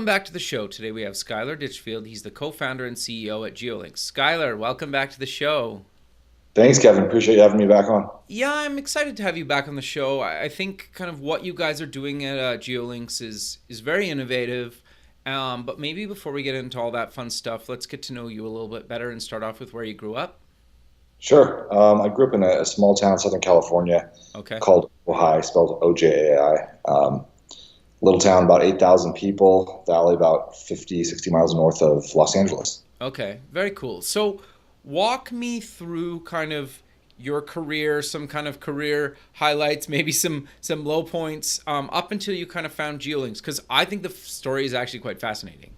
Welcome back to the show. Today we have Skyler Ditchfield. He's the co-founder and CEO at GeoLinks. Skyler, welcome back to the show. Thanks, Kevin. Appreciate you having me back on. Yeah, I'm excited to have you back on the show. I think kind of what you guys are doing at GeoLinks is very innovative. But maybe before we get into all that fun stuff, let's get to know you a little bit better and start off with where you grew up. Sure. I grew up in a small town in Southern California called Ojai, spelled O-J-A-I. Little town, about 8,000 people, valley about 50, 60 miles north of Los Angeles. Okay, very cool. So walk me through kind of your career, some kind of career highlights, maybe some low points up until you kind of found GeoLinks, because I think the story is actually quite fascinating.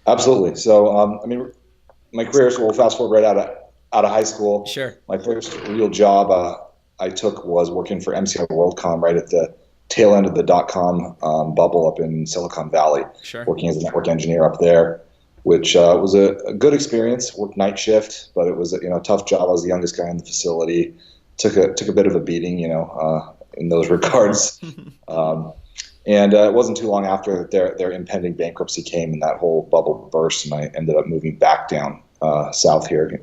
Absolutely. So, my career, so we'll fast forward right out of high school. Sure. My first real job I took was working for MCI WorldCom right at the tail end of the dot-com bubble up in Silicon Valley. Sure. Working as a network engineer up there, which was a good experience. Worked night shift, but it was a tough job. I was the youngest guy in the facility. Took a bit of a beating, in those regards. And it wasn't too long after their impending bankruptcy came and that whole bubble burst, and I ended up moving back down south here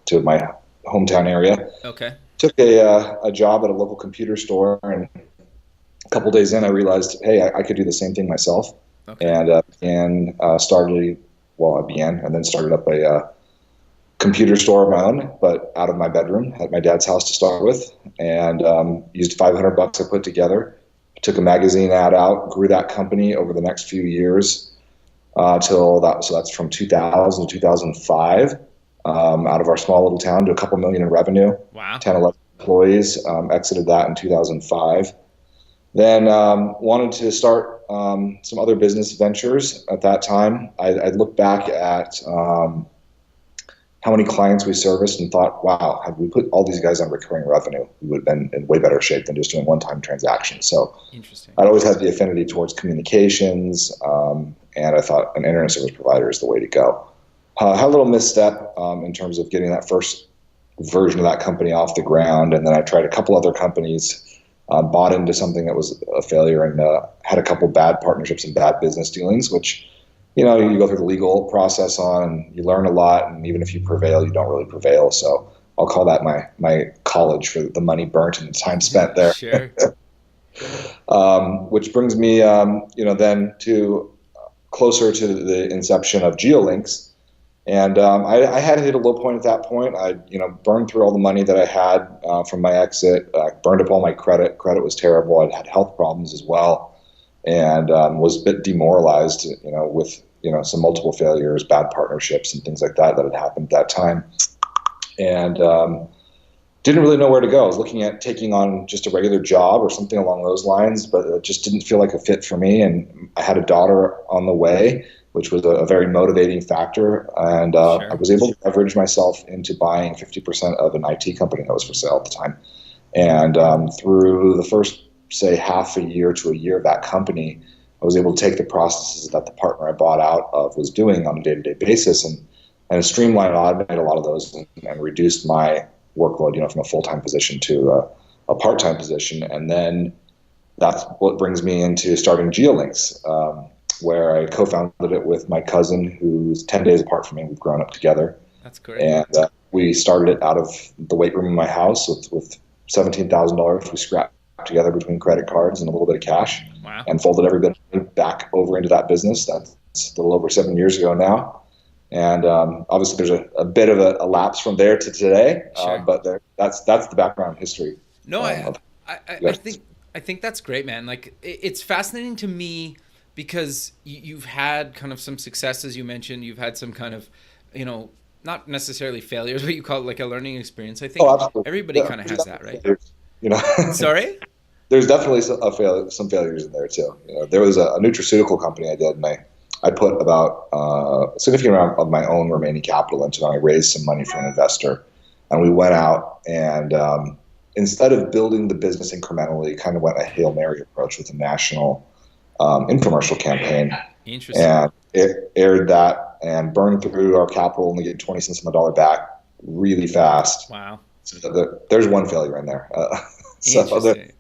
to my hometown area. Okay. Took a job at a local computer store, and a couple days in, I realized, hey, I could do the same thing myself. Okay. And started up a computer store of my own, but out of my bedroom at my dad's house to start with, and used $500 I put together. Took a magazine ad out, grew that company over the next few years so that's from 2000 to 2005, out of our small little town to a couple million in revenue. Wow. 10, 11 employees. Exited that in 2005. Then wanted to start some other business ventures at that time. I looked back at how many clients we serviced and thought, wow, had we put all these guys on recurring revenue, we would have been in way better shape than just doing one-time transactions. So Interesting. I'd always had the affinity towards communications, and I thought an internet service provider is the way to go. Had a little misstep in terms of getting that first version of that company off the ground, and then I tried a couple other companies. Bought into something that was a failure, and had a couple bad partnerships and bad business dealings, which, you go through the legal process on, and you learn a lot, and even if you prevail, you don't really prevail. So I'll call that my college for the money burnt and the time spent there. Sure. Which brings me, then to closer to the inception of GeoLinks. And I had hit a low point at that point. I, burned through all the money that I had from my exit. Burned up all my credit. Credit was terrible. I'd had health problems as well, and was a bit demoralized. With some multiple failures, bad partnerships, and things like that had happened at that time, and didn't really know where to go. I was looking at taking on just a regular job or something along those lines, but it just didn't feel like a fit for me. And I had a daughter on the way, which was a very motivating factor. And Sure. I was able to leverage myself into buying 50% of an IT company that was for sale at the time. And through the first, say, half a year to a year of that company, I was able to take the processes that the partner I bought out of was doing on a day-to-day basis and streamline and automate a lot of those and reduce my workload, from a full-time position to a part-time position. And then that's what brings me into starting GeoLinks, where I co-founded it with my cousin, who's 10 days apart from me. We've grown up together. That's great. And we started it out of the weight room in my house with $17,000 we scrapped together between credit cards and a little bit of cash. Wow. And folded every bit back over into that business. That's a little over 7 years ago now. And obviously there's a bit of a lapse from there to today, Sure. but that's the background history. No, I think that's great, man. Like, it's fascinating to me because you've had kind of some successes. You mentioned you've had some kind of, not necessarily failures, but you call it like a learning experience. I think everybody kind of has that, right? Sorry? There's definitely some failures in there too. There was a nutraceutical company I did, and I put about a significant amount of my own remaining capital into it. I raised some money from an investor, and we went out and instead of building the business incrementally, kind of went a Hail Mary approach with a national infomercial campaign. Interesting. And it aired that and burned through our capital, only getting 20 cents on the dollar back really fast. Wow. So there's one failure in there. So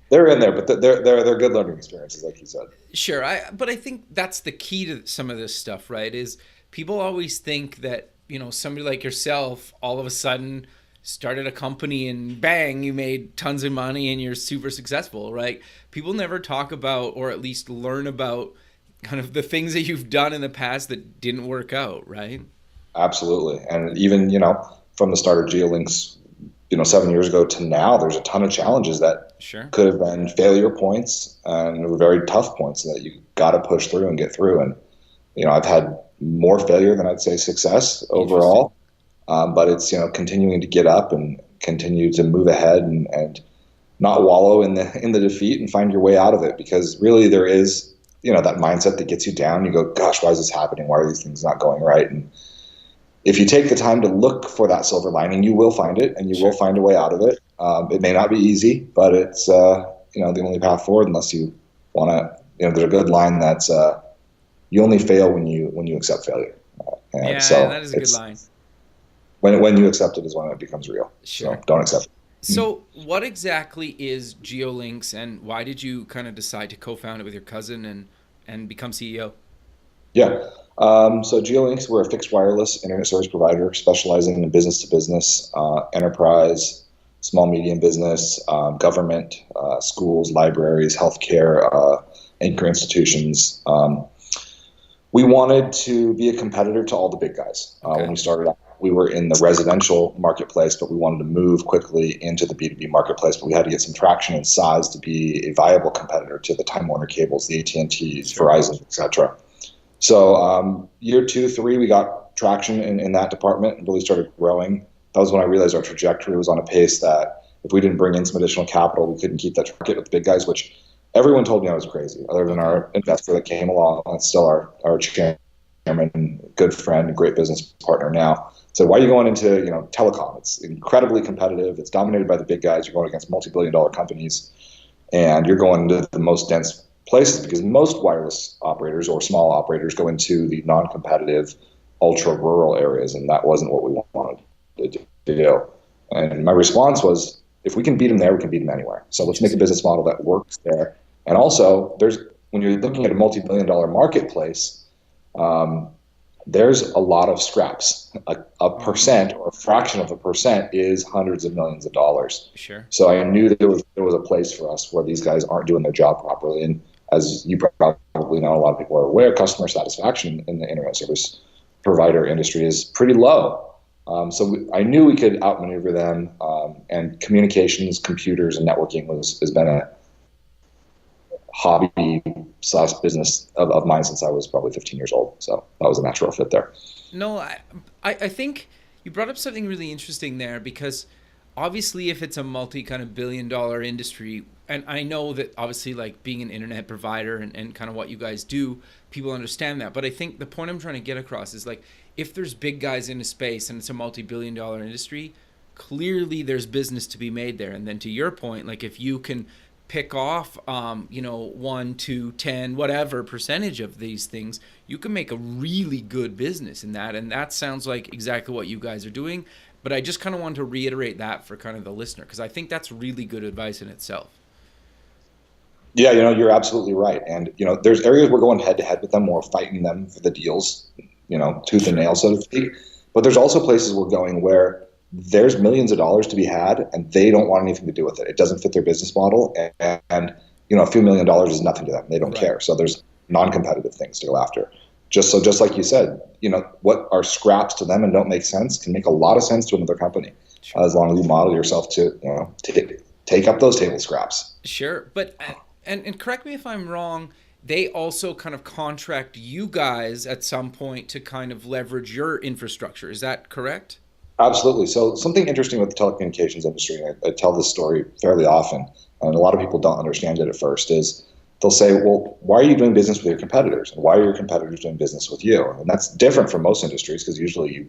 they're in there, but they're good learning experiences, like you said. Sure, but I think that's the key to some of this stuff, right? Is people always think that, somebody like yourself all of a sudden started a company and bang, you made tons of money and you're super successful, right? People never talk about, or at least learn about, kind of the things that you've done in the past that didn't work out, right? Absolutely. And even, from the start of GeoLinks, 7 years ago to now, there's a ton of challenges that Sure. could have been failure points and were very tough points that you got to push through and get through. And, I've had more failure than I'd say success overall. But it's, continuing to get up and continue to move ahead and not wallow in the defeat and find your way out of it, because really there is, that mindset that gets you down. You go, gosh, why is this happening? Why are these things not going right? And if you take the time to look for that silver lining, you will find it, and you will find a way out of it. It may not be easy, but it's the only path forward, unless you want to. There's a good line that's you only fail when you accept failure. And so that is a good line. When you accept it is when it becomes real. Sure. So don't accept it. So what exactly is GeoLinks, and why did you kind of decide to co-found it with your cousin and become CEO? Yeah. So GeoLinks, we're a fixed wireless internet service provider specializing in business-to-business, enterprise, small, medium business, government, schools, libraries, healthcare, anchor institutions. We wanted to be a competitor to all the big guys. When we started out, we were in the residential marketplace, but we wanted to move quickly into the B2B marketplace. But we had to get some traction and size to be a viable competitor to the Time Warner Cables, the AT&Ts, Verizon, et cetera. So year 2, 3, we got traction in that department and really started growing. That was when I realized our trajectory was on a pace that if we didn't bring in some additional capital, we couldn't keep that target with the big guys, which everyone told me I was crazy, other than our investor that came along, and still our chairman, good friend, great business partner now. So why are you going into telecom? It's incredibly competitive. It's dominated by the big guys. You're going against multi-billion-dollar companies, and you're going to the most dense places, because most wireless operators or small operators go into the non-competitive, ultra-rural areas, and that wasn't what we wanted to do. And my response was, if we can beat them there, we can beat them anywhere. So let's make a business model that works there. And also, when you're looking at a multi-billion-dollar marketplace, there's a lot of scraps. A percent or a fraction of a percent is hundreds of millions of dollars. Sure. So I knew that there was a place for us where these guys aren't doing their job properly. And as you probably know, a lot of people are aware, customer satisfaction in the internet service provider industry is pretty low. So I knew we could outmaneuver them. And communications, computers, and networking has been a hobby/business of mine since I was probably 15 years old. So that was a natural fit there. No, I think you brought up something really interesting there, because obviously if it's a multi kind of billion-dollar industry, and I know that obviously like being an internet provider and kind of what you guys do, people understand that. But I think the point I'm trying to get across is, like, if there's big guys in a space and it's a multi-billion-dollar industry, clearly there's business to be made there. And then to your point, like, if you can pick off 1 to 10 whatever percentage of these things, you can make a really good business in that. And that sounds like exactly what you guys are doing. But I just kind of wanted to reiterate that for kind of the listener, because I think that's really good advice in itself. Yeah, you're absolutely right. And there's areas we're going head to head with them, we're fighting them for the deals, tooth and nail, so to speak. But there's also places we're going where there's millions of dollars to be had, and they don't want anything to do with it. It doesn't fit their business model, and a few $1 million is nothing to them. They don't care. So there's non-competitive things to go after. Just like you said, what are scraps to them and don't make sense can make a lot of sense to another company, as long as you model yourself to take up those table scraps. Sure, but and correct me if I'm wrong, they also kind of contract you guys at some point to kind of leverage your infrastructure. Is that correct? Absolutely. So something interesting with the telecommunications industry, and I tell this story fairly often, and a lot of people don't understand it at first, is they'll say, well, why are you doing business with your competitors? And why are your competitors doing business with you? And that's different from most industries, because usually you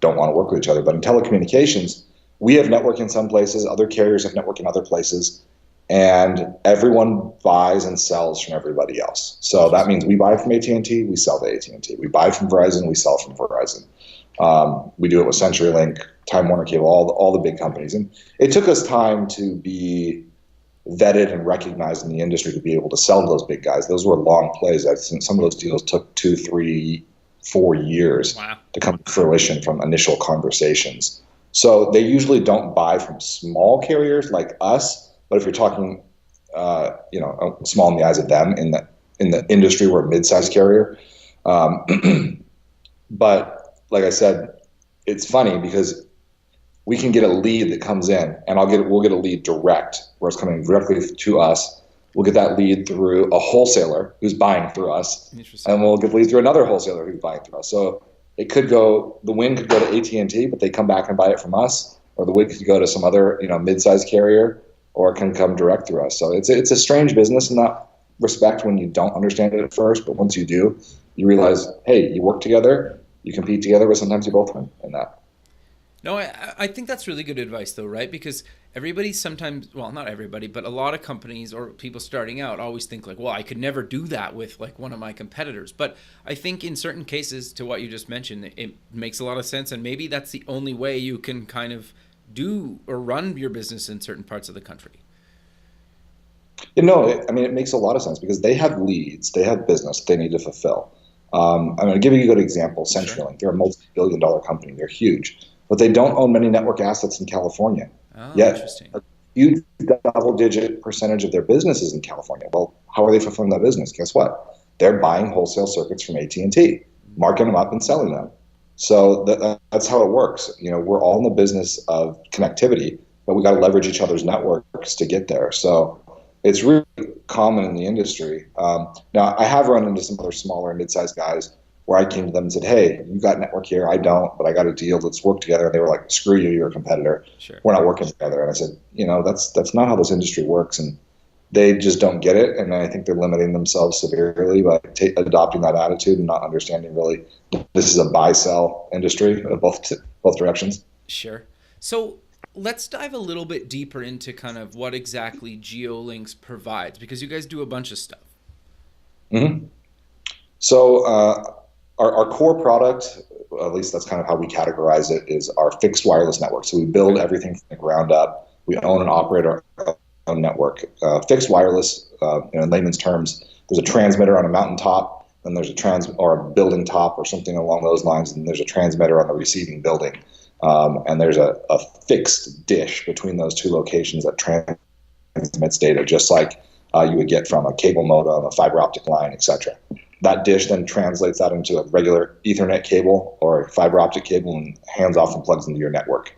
don't want to work with each other. But in telecommunications, we have network in some places, other carriers have network in other places, and everyone buys and sells from everybody else. So that means we buy from AT&T, we sell to AT&T. We buy from Verizon, we sell from Verizon. We do it with CenturyLink, Time Warner Cable, all the big companies. And it took us time to be vetted and recognized in the industry to be able to sell to those big guys. Those were long plays. I think some of those deals took 2, 3, 4 years to come to fruition from initial conversations. So they usually don't buy from small carriers like us, but if you're talking, small in the eyes of them in the industry, we're a mid-sized carrier. But like I said, it's funny because we can get a lead that comes in, and we'll get a lead direct, where it's coming directly to us. We'll get that lead through a wholesaler who's buying through us, and we'll get the lead through another wholesaler who's buying through us. So the wind could go to AT&T, but they come back and buy it from us, or the wind could go to some other, mid-sized carrier, or it can come direct through us. So it's a strange business in that respect when you don't understand it at first, but once you do, you realize, hey, you work together, you compete together, but sometimes you both win in that. No, I think that's really good advice, though, right? Because everybody sometimes, well, not everybody, but a lot of companies or people starting out always think like, well, I could never do that with like one of my competitors. But I think in certain cases, to what you just mentioned, it makes a lot of sense. And maybe that's the only way you can kind of do or run your business in certain parts of the country. It makes a lot of sense because they have leads, they have business they need to fulfill. I'm going to give you a good example. CenturyLink, sure. They're a multi-billion-dollar company. They're huge. But they don't own many network assets in California. Oh, yet interesting. A huge double-digit percentage of their business is in California. Well, how are they fulfilling that business? Guess what? They're buying wholesale circuits from AT&T, marking them up and selling them. So that's how it works. We're all in the business of connectivity, but we got to leverage each other's networks to get there. So it's really common in the industry. Now, I have run into some other smaller and mid-sized guys where I came to them and said, hey, you got network here, I don't, but I got a deal, let's work together. And they were like, screw you, you're a competitor. Sure. We're not working together. And I said, that's not how this industry works. And they just don't get it. And I think they're limiting themselves severely by adopting that attitude and not understanding really this is a buy-sell industry, both directions. Sure. So let's dive a little bit deeper into kind of what exactly GeoLinks provides, because you guys do a bunch of stuff. Mm-hmm. So our core product, at least that's kind of how we categorize it, is our fixed wireless network. So we build everything from the ground up. We own and operate our own network. Fixed wireless, in layman's terms, there's a transmitter on a mountaintop, and there's or a building top or something along those lines, and there's a transmitter on the receiving building. And there's a fixed dish between those two locations that transmits data, just like you would get from a cable modem, a fiber optic line, etc. That dish then translates that into a regular Ethernet cable or a fiber optic cable and hands off and plugs into your network.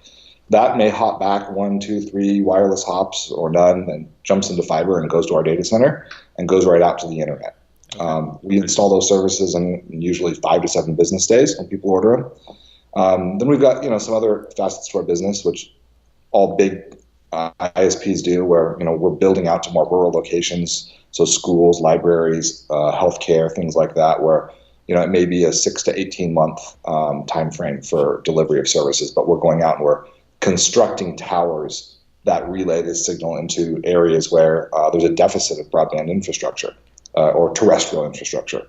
That may hop back 1, 2, 3 wireless hops or none and jumps into fiber and goes to our data center and goes right out to the internet. We install those services in usually 5 to 7 business days when people order them. Then we've got some other facets to our business, which all big ISPs do, where we're building out to more rural locations, so schools, libraries, healthcare, things like that, where it may be a 6 to 18 month time frame for delivery of services, but we're going out and we're constructing towers that relay this signal into areas where there's a deficit of broadband infrastructure or terrestrial infrastructure.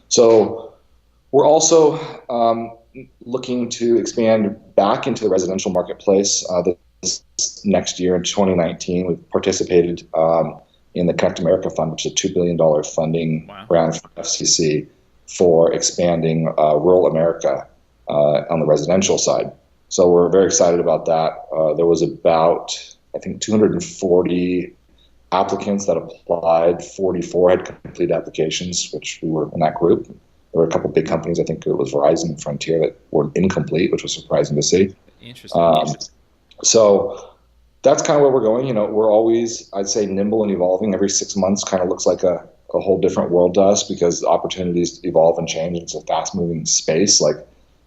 So we're also looking to expand back into the residential marketplace. This next year in 2019, we've participated in the Connect America Fund, which is a $2 billion funding round from FCC for expanding rural America on the residential side. So we're very excited about that. There was about, I think, 240 applicants that applied. 44 had complete applications, which we were in that group. There were a couple big companies, I think it was Verizon and Frontier, that were incomplete, which was surprising to see. Interesting. So that's kind of where we're going. We're always, I'd say, nimble and evolving. Every 6 months kind of looks like a whole different world to us because opportunities evolve and change. It's a fast-moving space. Like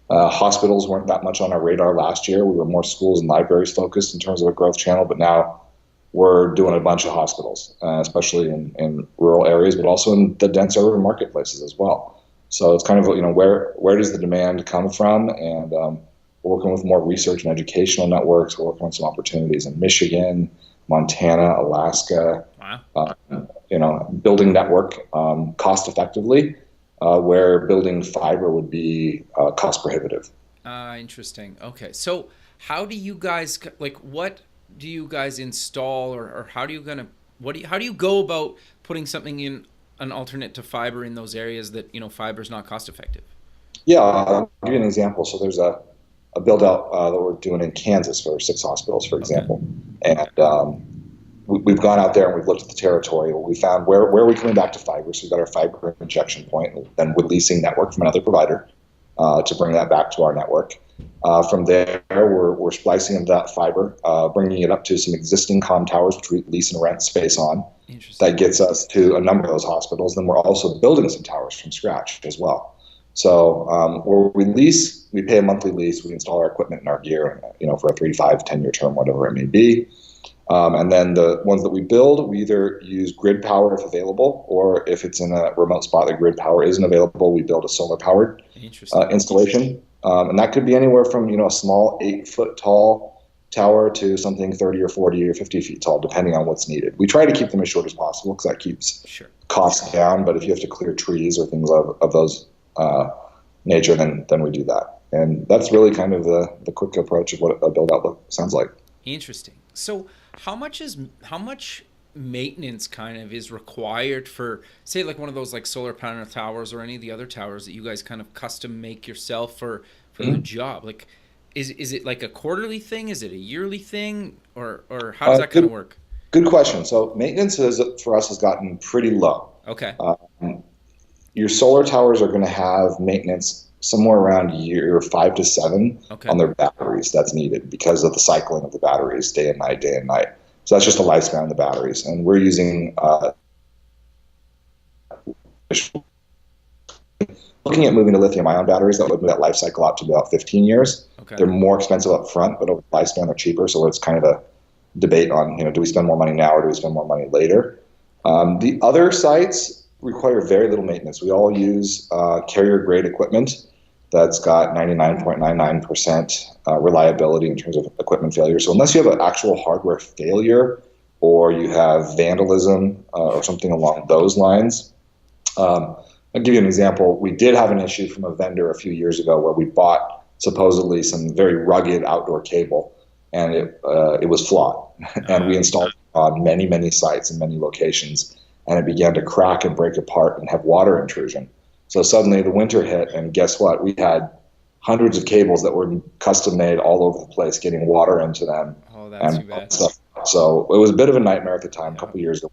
hospitals weren't that much on our radar last year. We were more schools and libraries focused in terms of a growth channel, but now we're doing a bunch of hospitals, especially in rural areas, but also in the dense urban marketplaces as well. So it's kind of, where does the demand come from? And we're working with more research and educational networks. We're working on some opportunities in Michigan, Montana, Alaska. Wow. Building network cost effectively, where building fiber would be cost prohibitive. Interesting. Okay. So how do you guys, what do you guys install, or how do you gonna how do you go about putting something in an alternate to fiber in those areas that fiber is not cost effective? Yeah, I'll give you an example. So there's a build out that we're doing in Kansas for 6 hospitals, for Okay. example. And we've gone out there and we've looked at the territory. We found where are we coming back to fiber. So we've got our fiber injection point, and then we're leasing network from another provider to bring that back to our network. From there, we're splicing into that fiber, bringing it up to some existing comm towers, which we lease and rent space on. That gets us to a number of those hospitals. Then we're also building some towers from scratch as well. So where we lease, we pay a monthly lease. We install our equipment and our gear, for a 3 to 5, 10-year term, whatever it may be. And then the ones that we build, we either use grid power if available, or if it's in a remote spot that grid power isn't available, we build a solar-powered installation. And that could be anywhere from a small 8-foot tall tower to something 30 or 40 or 50 feet tall, depending on what's needed. We try to keep them as short as possible because that keeps costs down. But if you have to clear trees or things of those nature, then we do that. And that's really kind of the quick approach of what a build out sounds like. Interesting. So how much maintenance kind of is required for, say, like one of those like solar panel towers or any of the other towers that you guys kind of custom make yourself for the job? Like, is it like a quarterly thing? Is it a yearly thing? Or how does that kind of work? Good question. So maintenance for us has gotten pretty low. Okay. Your solar towers are going to have maintenance somewhere around year 5 to 7 on their batteries that's needed because of the cycling of the batteries day and night. So that's just a lifespan of the batteries. And we're using looking at moving to lithium-ion batteries that would move that life cycle out to about 15 years. Okay. They're more expensive up front, but over the lifespan they're cheaper. So it's kind of a debate on, do we spend more money now or do we spend more money later? The other sites require very little maintenance. We all use carrier-grade equipment that's got 99.99% reliability in terms of equipment failure. So unless you have an actual hardware failure or you have vandalism or something along those lines, I'll give you an example. We did have an issue from a vendor a few years ago where we bought supposedly some very rugged outdoor cable, and it was flawed. And we installed it on many, many sites in many locations, and it began to crack and break apart and have water intrusion. So suddenly the winter hit, and guess what? We had hundreds of cables that were custom made all over the place, getting water into them. Oh, that's too bad. Stuff. So it was a bit of a nightmare at the time. A couple of years ago,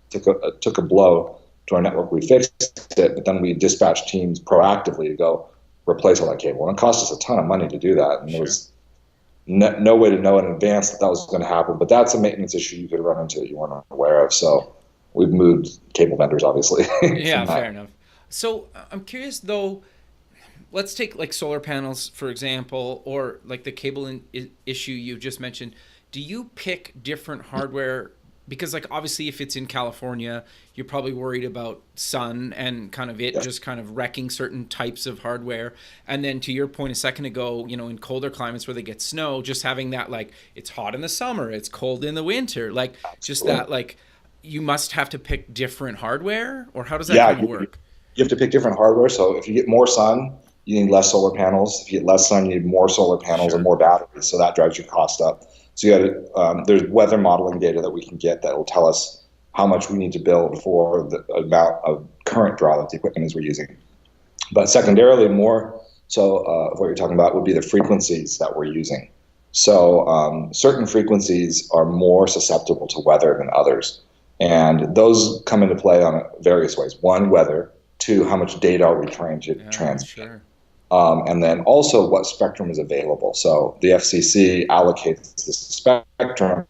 took a blow to our network. We fixed it, but then we dispatched teams proactively to go replace all that cable, and it cost us a ton of money to do that. And there was no way to know in advance that was going to happen. But that's a maintenance issue you could run into that you weren't aware of. So we've moved cable vendors, obviously. Yeah, fair enough. So I'm curious though, let's take like solar panels, for example, or like the cable issue you just mentioned. Do you pick different hardware? Because like obviously if it's in California, you're probably worried about sun and kind of it just kind of wrecking certain types of hardware. And then to your point a second ago, in colder climates where they get snow, just having that, like, it's hot in the summer, it's cold in the winter, like just that, like, you must have to pick different hardware, or how does that kind of work? You have to pick different hardware. So if you get more sun, you need less solar panels. If you get less sun, you need more solar panels and more batteries. So that drives your cost up. So you got there's weather modeling data that we can get that will tell us how much we need to build for the amount of current draw that the equipment is we're using. But secondarily, more so of what you're talking about would be the frequencies that we're using. So certain frequencies are more susceptible to weather than others. And those come into play on various ways. One, weather. Two, how much data are we trying to transmit? Sure. And then also what spectrum is available. So the FCC allocates the spectrum,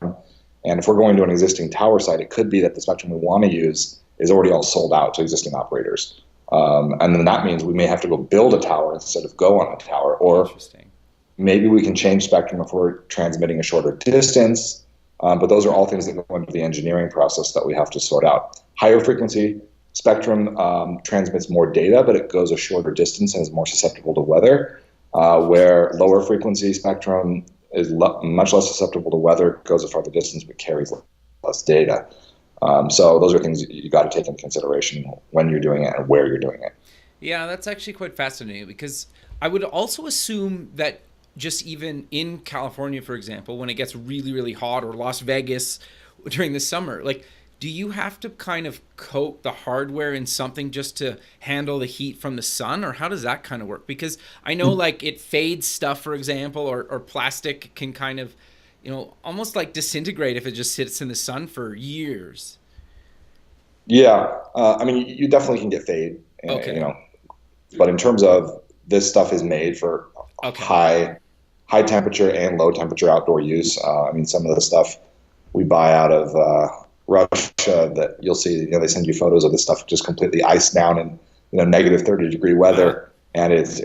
and if we're going to an existing tower site, it could be that the spectrum we want to use is already all sold out to existing operators. And then that means we may have to go build a tower instead of go on a tower. Or maybe we can change spectrum if we're transmitting a shorter distance. But those are all things that go into the engineering process that we have to sort out. Higher frequency spectrum transmits more data, but it goes a shorter distance and is more susceptible to weather, where lower frequency spectrum is much less susceptible to weather, goes a farther distance, but carries less data. So those are things you got to take into consideration when you're doing it and where you're doing it. Yeah, that's actually quite fascinating, because I would also assume that just even in California, for example, when it gets really, really hot, or Las Vegas during the summer, like, do you have to kind of coat the hardware in something just to handle the heat from the sun, or how does that kind of work? Because I know like it fades stuff, for example, or plastic can kind of, almost like disintegrate if it just sits in the sun for years. Yeah, I mean, you definitely can get fade, Okay. but in terms of this stuff is made for Okay. high temperature and low temperature outdoor use. I mean, some of the stuff we buy out of Russia that you'll see, they send you photos of this stuff just completely iced down in negative 30-degree Wow. weather, and it's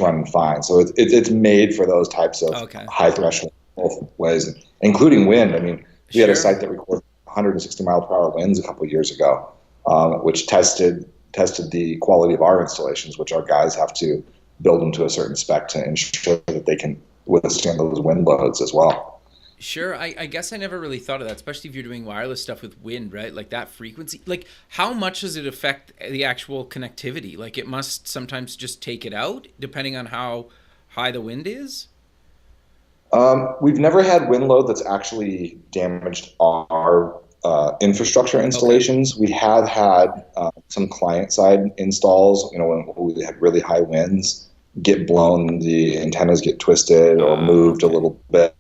running fine. So it's made for those types of Okay. high threshold ways, including wind. I mean, we had a Sure. site that recorded 160 mile per hour winds a couple of years ago, which tested the quality of our installations, which our guys have to build them to a certain spec to ensure that they can withstand those wind loads as well. Sure. I guess I never really thought of that, especially if you're doing wireless stuff with wind, right? Like that frequency. Like, how much does it affect the actual connectivity? Like, it must sometimes just take it out depending on how high the wind is. We've never had wind load that's actually damaged our infrastructure Okay. installations. We have had some client side installs, when we had really high winds, get blown, the antennas get twisted or moved a Okay. little bit.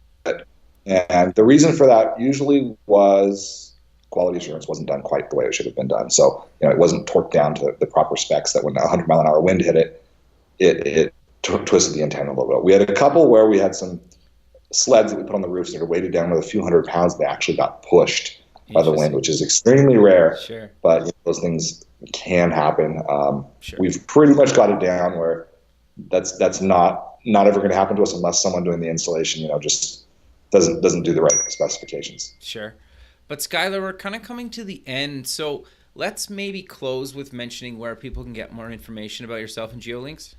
And the reason for that usually was quality assurance wasn't done quite the way it should have been done. So, it wasn't torqued down to the proper specs that when a 100 mile an hour wind hit it, it twisted the antenna a little bit. We had a couple where we had some sleds that we put on the roofs that are weighted down with a few hundred pounds. They actually got pushed by the wind, Interesting. which is extremely rare, Sure. but those things can happen. Sure. We've pretty much got it down where that's not ever going to happen to us unless someone doing the installation, just doesn't do the right specifications. Sure. But Skylar, we're kind of coming to the end. So let's maybe close with mentioning where people can get more information about yourself and GeoLinks.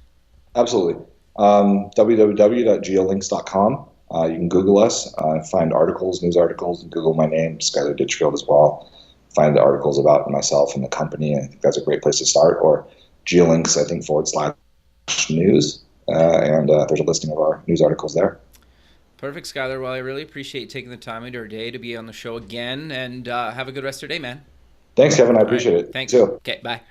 Absolutely. www.geolinks.com. You can Google us, find articles, news articles, and Google my name, Skyler Ditchfield, as well. Find the articles about myself and the company. I think that's a great place to start. Or GeoLinks, I think, / news. And there's a listing of our news articles there. Perfect, Skylar. Well, I really appreciate you taking the time out of your day to be on the show again, and have a good rest of your day, man. Thanks, Kevin. I All right. appreciate it. Thanks. You too. Okay, bye.